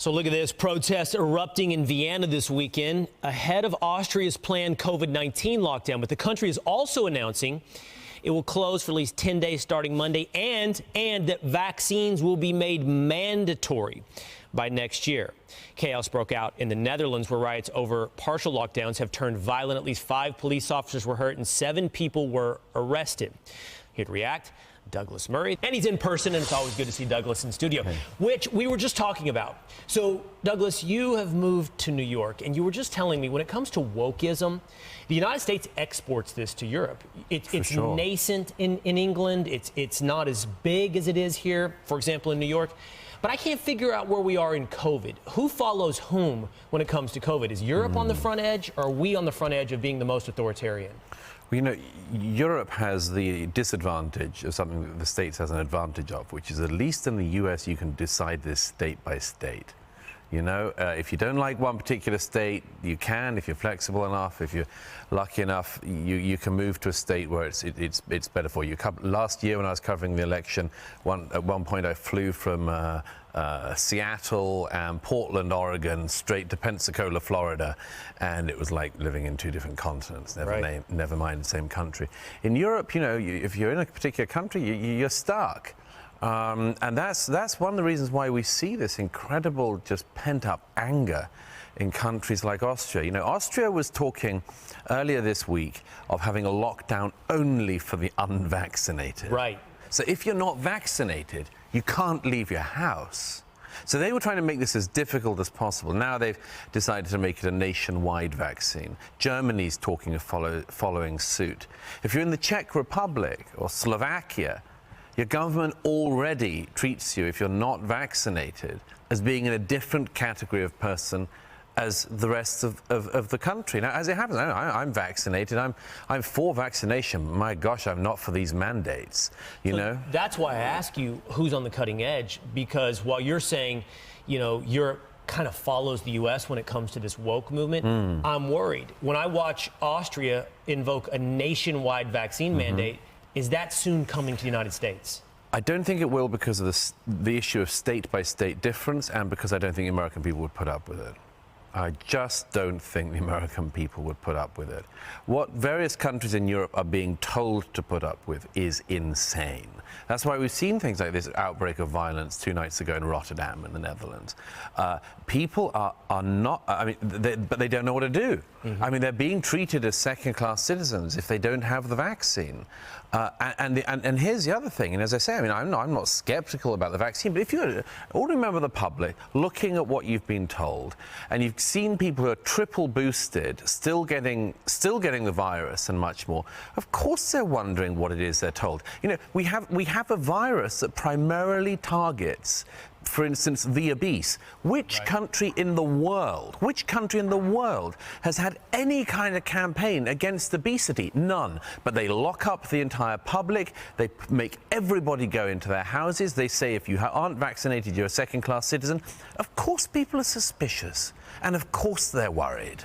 So look at this, protests erupting in Vienna this weekend ahead of Austria's planned COVID-19 lockdown. But the country is also announcing it will close for at least 10 days starting Monday and that vaccines will be made mandatory by next year. Chaos broke out in the Netherlands, where riots over partial lockdowns have turned violent. At least 5 police officers were hurt and 7 people were arrested. Here to react, Douglas Murray, and he's in person, and it's always good to see Douglas in studio, which we were just talking about. So, Douglas, you have moved to New York, and you were just telling me when it comes to wokeism, the United States exports this to Europe. It's sure. Nascent in England. It's not as big as it is here, for example, in New York. But I can't figure out where we are in COVID. Who follows whom when it comes to COVID? Is Europe on the front edge, or are we on the front edge of being the most authoritarian? Well, you know, Europe has the disadvantage of something that the States has an advantage of, which is at least in the US you can decide this state by state. You know, if you don't like one particular state, you can. If you're flexible enough, if you're lucky enough, you can move to a state where it's better for you. Last year when I was covering the election, at one point I flew from Seattle and Portland, Oregon, straight to Pensacola, Florida, and it was like living in 2 different continents, never mind the same country. In Europe, you know, if you're in a particular country, you're stuck. And that's one of the reasons why we see this incredible, just pent-up anger in countries like Austria. You know, Austria was talking earlier this week of having a lockdown only for the unvaccinated. Right. So if you're not vaccinated, you can't leave your house. So they were trying to make this as difficult as possible. Now they've decided to make it a nationwide vaccine. Germany's talking of following suit. If you're in the Czech Republic or Slovakia, your government already treats you, if you're not vaccinated, as being in a different category of person as the rest of the country. Now, as it happens, I'm vaccinated. I'm for vaccination. My gosh, I'm not for these mandates, you know? That's why I ask you who's on the cutting edge, because while you're saying, you know, Europe kind of follows the U.S. when it comes to this woke movement, I'm worried. When I watch Austria invoke a nationwide vaccine mandate, is that soon coming to the United States? I don't think it will, because of the issue of state-by-state difference, and because I don't think the American people would put up with it. I just don't think the American people would put up with it. What various countries in Europe are being told to put up with is insane. That's why we've seen things like this outbreak of violence 2 nights ago in Rotterdam in the Netherlands. People are not, I mean, but they don't know what to do. I mean, they're being treated as second-class citizens if they don't have the vaccine. And here's the other thing, and as I say, I mean, I'm not skeptical about the vaccine, but if you're ordinary member of the public looking at what you've been told, and you've seen people who are triple boosted, still getting the virus and much more, of course they're wondering what it is they're told. You know, we have a virus that primarily targets, for instance, the obese. Which country in the world has had any kind of campaign against obesity? None. But they lock up the entire public. They make everybody go into their houses. They say if you aren't vaccinated, you're a second-class citizen. Of course people are suspicious. And of course they're worried.